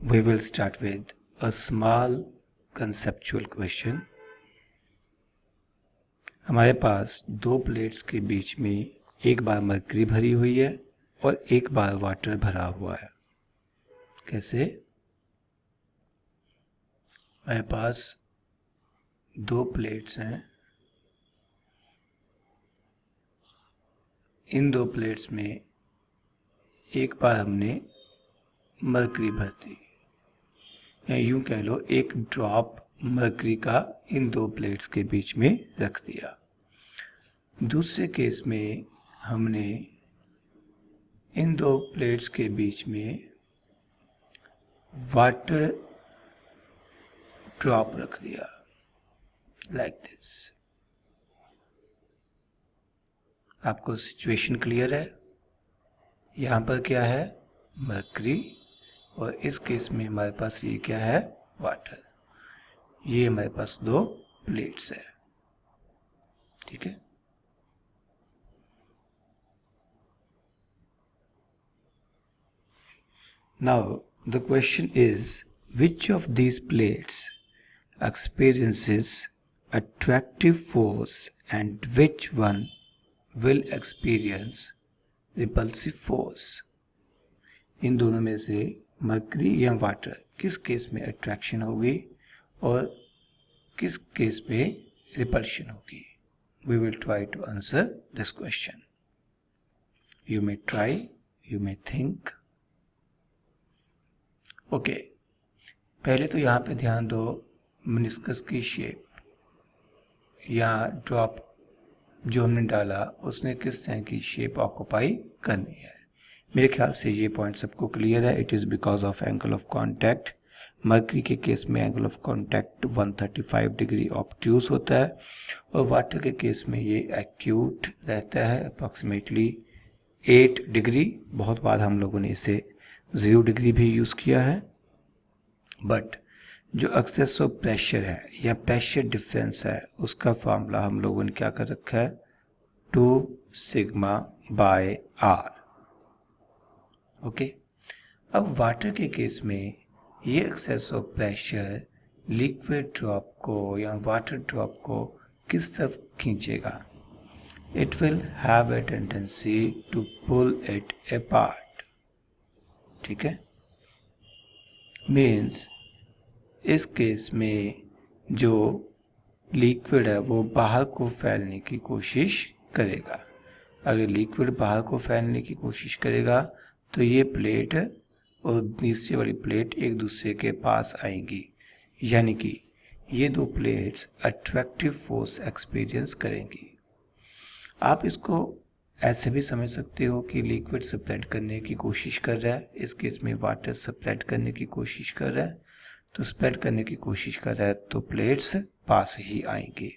We will start with a small conceptual question. हमारे पास दो plates के बीच में एक बार मरकरी भरी हुई है और एक बार वाटर भरा हुआ है। कैसे? हमारे पास दो प्लेट्स हैं। इन दो प्लेट्स में एक बार हमने मरकरी भर दी, या यूं कह लो एक ड्रॉप मरकरी का इन दो प्लेट्स के बीच में रख दिया। दूसरे केस में हमने इन दो प्लेट्स के बीच में वाटर ड्रॉप रख दिया, लाइक दिस। आपको सिचुएशन क्लियर है? यहाँ पर क्या है? मरकरी, और इस केस में हमारे पास ये क्या है? वाटर। ये हमारे पास दो प्लेट्स है, ठीक है। Now the question is, which of these plates experiences attractive force and which one will experience repulsive force? इन दोनों में से मरकरी या वाटर किस केस में अट्रैक्शन होगी और किस केस में रिपल्शन होगी? We will try to answer this question. You may try, you may think. Okay, पहले तो यहाँ पे ध्यान दो, मेनिस्कस की शेप या ड्रॉप जो हमने डाला उसने किस तरह की शेप ऑक्यूपाई करनी है। मेरे ख्याल से ये पॉइंट सबको क्लियर है। It is because of angle of contact. Mercury के केस में angle of contact 135 degree obtuse होता है और वाटर के केस में ये एक्यूट रहता है, अप्रॉक्सीमेटली 8 डिग्री। बहुत बार हम लोगों ने इसे 0 डिग्री भी यूज़ किया है। बट जो एक्सेस ऑफ प्रेशर है या प्रेशर डिफरेंस है उसका फॉर्मूला हम लोगों ने क्या कर रखा है? 2 सिग्मा बाय आर। ओके, अब वाटर के केस में ये excess of pressure liquid drop को या वाटर ड्रॉप को किस तरफ खींचेगा? It will have a tendency to pull it apart, ठीक है। मीन्स इस केस में जो लिक्विड है वो बाहर को फैलने की कोशिश करेगा। अगर लिक्विड बाहर को फैलने की कोशिश करेगा तो ये प्लेट और तीसरी वाली प्लेट एक दूसरे के पास आएंगी, यानी कि ये दो प्लेट्स अट्रैक्टिव फोर्स एक्सपीरियंस करेंगी। आप इसको ऐसे भी समझ सकते हो कि लिक्विड स्प्रेड करने की कोशिश कर रहा है, इस केस में वाटर स्प्रेड करने की कोशिश कर रहा है, तो स्प्रेड करने की कोशिश कर रहा है तो प्लेट्स पास ही आएंगी।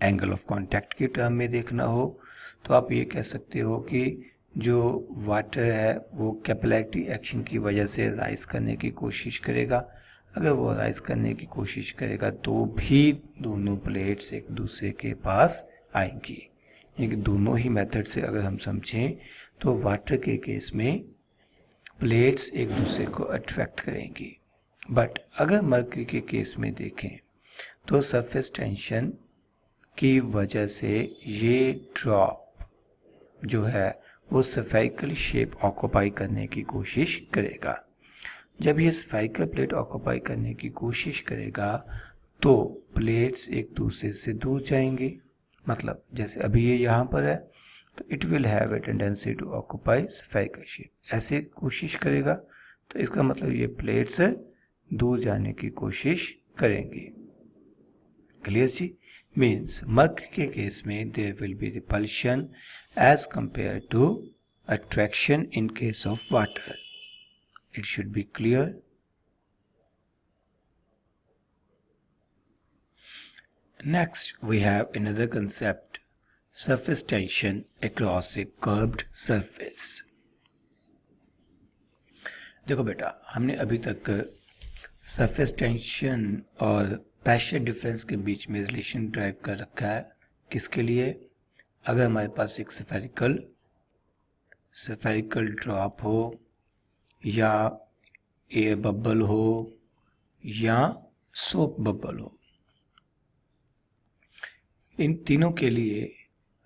एंगल ऑफ कॉन्टैक्ट के टर्म में देखना हो तो आप ये कह सकते हो कि जो वाटर है वो कैपिलैरिटी एक्शन की वजह से राइज करने की कोशिश करेगा। अगर वो राइज करने की कोशिश करेगा तो भी दोनों प्लेट्स एक दूसरे के पास आएंगी। यानी दोनों ही मेथड से अगर हम समझें तो वाटर के केस में प्लेट्स एक दूसरे को अट्रैक्ट करेंगी। बट अगर मरकरी के केस में देखें तो सरफेस टेंशन की वजह से ये ड्रॉप जो है वो स्फेरिकल शेप ऑक्यूपाई करने की कोशिश करेगा। जब ये स्फेरिकल प्लेट ऑक्यूपाई करने की कोशिश करेगा तो प्लेट्स एक दूसरे से दूर जाएंगी। मतलब जैसे अभी ये यहाँ पर है तो it will have a tendency to occupy spherical shape, ऐसे कोशिश करेगा तो इसका मतलब ये प्लेट्स दूर जाने की कोशिश करेंगी। क्लियर जी? मीन्स मरकरी के केस में there will be repulsion as compare to attraction in case of water. It should be clear. Next, we have another concept, surface tension across a curved surface. देखो बेटा, हमने अभी तक surface tension और pressure difference के बीच में relation drive कर रखा है। किसके लिए? अगर हमारे पास एक स्फेरिकल ड्रॉप हो या एयर बबल हो या सोप बबल हो, इन तीनों के लिए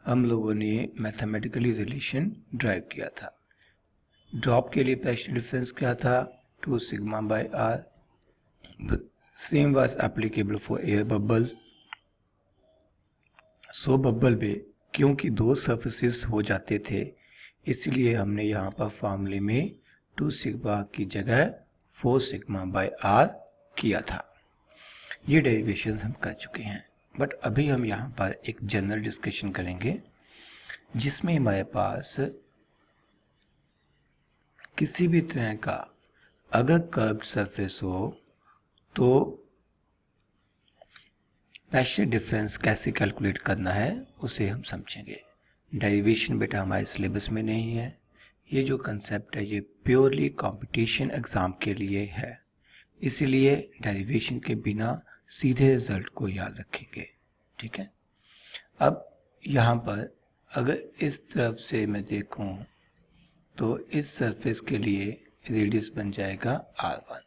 हम लोगों ने मैथमेटिकली रिलेशन ड्राइव किया था। ड्रॉप के लिए प्रेशर डिफरेंस क्या था, 2 sigma by r. Same was applicable for air bubble. Soap bubble में क्योंकि 2 सर्फेसिस हो जाते थे, इसलिए हमने यहाँ पर फॉर्मूले में 2 सिग्मा की जगह 4 सिग्मा बाय आर किया था। ये डेरिवेशंस हम कर चुके हैं, बट अभी हम यहाँ पर एक जनरल डिस्कशन करेंगे जिसमें हमारे पास किसी भी तरह का अगर कर्व्ड सरफेस हो तो प्रेशर डिफरेंस कैसे कैलकुलेट करना है उसे हम समझेंगे। डेरिवेशन बेटा हमारे सिलेबस में नहीं है, ये जो कंसेप्ट है ये प्योरली कंपटीशन एग्ज़ाम के लिए है, इसीलिए डेरिवेशन के बिना सीधे रिजल्ट को याद रखेंगे। ठीक है, अब यहाँ पर अगर इस तरफ से मैं देखूँ तो इस सरफेस के लिए रेडियस बन जाएगा r1।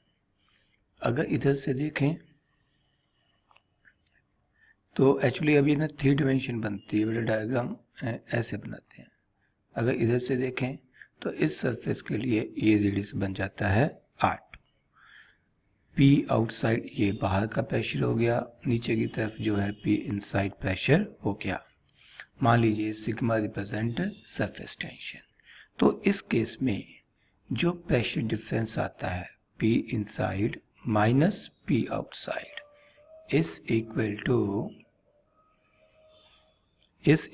अगर इधर से देखें तो एक्चुअली अभी ना 3 डायमेंशन बनती है, बेटा डायग्राम ऐसे बनाते हैं। अगर इधर से देखें तो इस सरफेस के लिए ये रेडियस बन जाता है r2। P आउटसाइड ये बाहर का प्रेशर हो गया, नीचे की तरफ जो है P इनसाइड प्रेशर हो गया। मान लीजिए सिग्मा रिप्रेजेंट सरफेस टेंशन, तो इस केस में जो प्रेशर डिफरेंस आता है P inside minus P outside is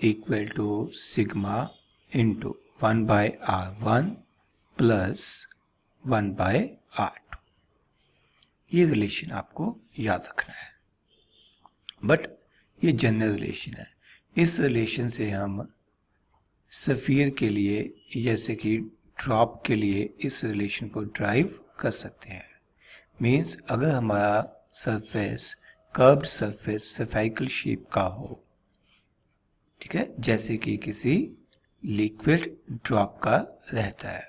equal to sigma into 1 by r1 plus 1 by r2। ये रिलेशन आपको याद रखना है, बट ये जनरल रिलेशन है। इस रिलेशन से हम सफ़ियर के लिए जैसे कि ड्रॉप के लिए इस रिलेशन को ड्राइव कर सकते हैं। मीन्स अगर हमारा surface curved surface spherical shape का हो, ठीक है, जैसे कि किसी लिक्विड ड्रॉप का रहता है,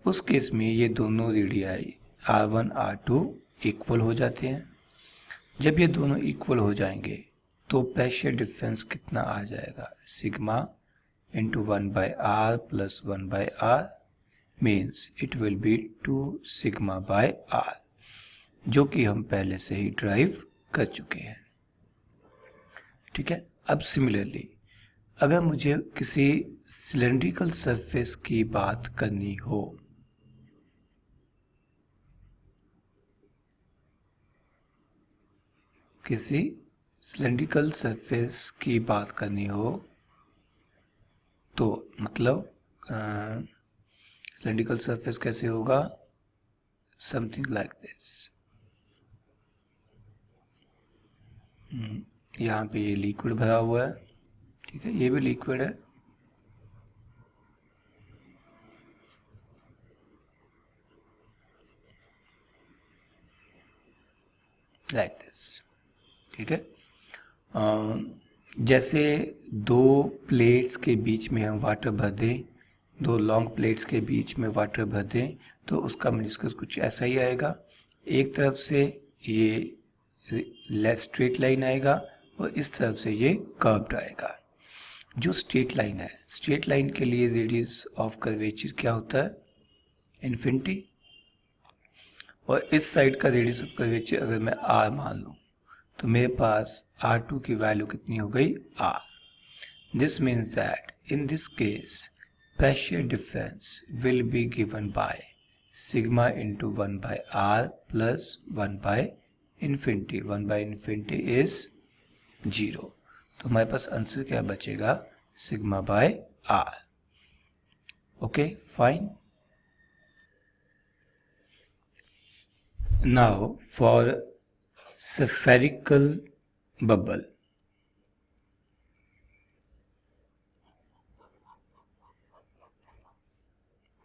उस केस में ये दोनों रेडियाई r1 r2 इक्वल हो जाते हैं। जब ये दोनों इक्वल हो जाएंगे तो प्रेशर डिफरेंस कितना आ जाएगा, sigma into 1 by r plus 1 by r means it will be 2 sigma by r, जो कि हम पहले से ही ड्राइव कर चुके हैं। ठीक है, अब सिमिलरली अगर मुझे किसी सिलेंड्रिकल सरफेस की बात करनी हो, किसी सिलेंड्रिकल सरफेस की बात करनी हो तो मतलब सिलेंड्रिकल सरफेस कैसे होगा, समथिंग लाइक दिस। यहाँ पे ये लिक्विड भरा हुआ है, ठीक है, ये भी लिक्विड है, लाइक दिस। ठीक है, जैसे 2 प्लेट्स के बीच में हम वाटर भर दें, 2 लॉन्ग प्लेट्स के बीच में वाटर भर दें तो उसका मेनिस्कस कुछ ऐसा ही आएगा। एक तरफ से ये स्ट्रेट लाइन आएगा और इस तरफ से ये कर्व्ड आएगा। जो स्ट्रेट लाइन है, स्ट्रेट लाइन के लिए रेडियस ऑफ कर्वेचर क्या होता है, इन्फिनिटी। और इस साइड का रेडियस ऑफ कर्वेचर अगर मैं r मान लूँ तो मेरे पास r2 की वैल्यू कितनी हो गई, r। This means that in this case pressure difference will be given by sigma into 1 by r plus 1 by infinity. 1 by infinity is 0, तो हमारे पास आंसर क्या बचेगा, sigma by r। Okay fine. Now for spherical bubble,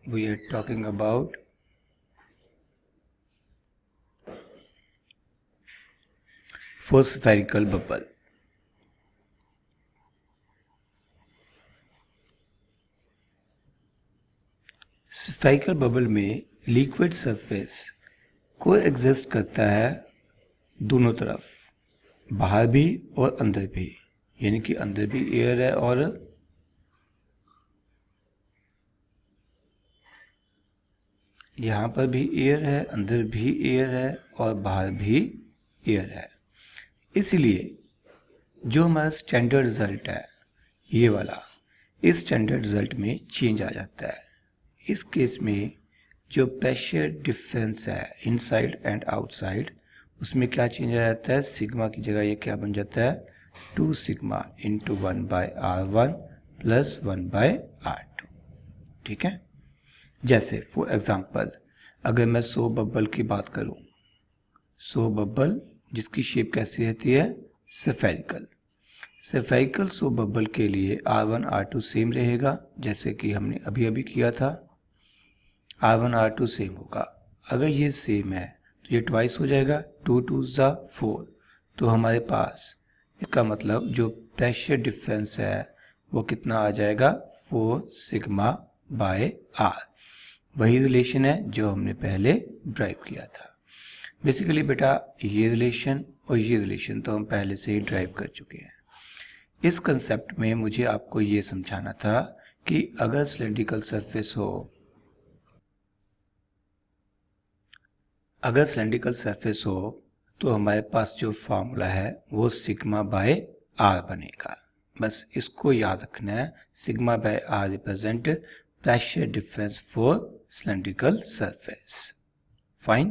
we are talking about for spherical bubble। spherical bubble में liquid surface को exist करता है दोनों तरफ, बाहर भी और अंदर भी, यानी कि अंदर भी एयर है और यहाँ पर भी एयर है, अंदर भी एयर है और बाहर भी एयर है। इसलिए जो हमारा स्टैंडर्ड रिजल्ट है ये वाला, इस स्टैंडर्ड रिजल्ट में चेंज आ जाता है। इस केस में जो प्रेशर डिफरेंस है इनसाइड एंड आउटसाइड, उसमें क्या चेंज आ जाता है, सिग्मा की जगह ये क्या बन जाता है, 2 sigma into 1/r1 plus 1/r2। ठीक है। जैसे फॉर एग्जांपल अगर मैं सो बबल की बात करूं, सो बबल जिसकी शेप कैसी रहती है, स्फेरिकल। स्फेरिकल सो बबल के लिए R1 R2 सेम रहेगा, जैसे कि हमने अभी अभी किया था, R1 R2 सेम होगा। अगर ये सेम है तो ये ट्वाइस हो जाएगा, 2 2 ज़ा 4, तो हमारे पास इसका मतलब जो प्रेशर डिफरेंस है वो कितना आ जाएगा, 4 सिग्मा बाय आर। वही रिलेशन है जो हमने पहले ड्राइव किया था। बेसिकली बेटा ये रिलेशन और ये रिलेशन तो हम पहले से ही ड्राइव कर चुके हैं। इस कंसेप्ट में मुझे आपको ये समझाना था कि अगर सिलेंड्रिकल सरफेस हो, अगर सिलेंड्रिकल सरफेस हो तो हमारे पास जो फार्मूला है वो सिग्मा बाय आर बनेगा। बस इसको याद रखना है, sigma by r represent pressure difference for cylindrical surface. Fine.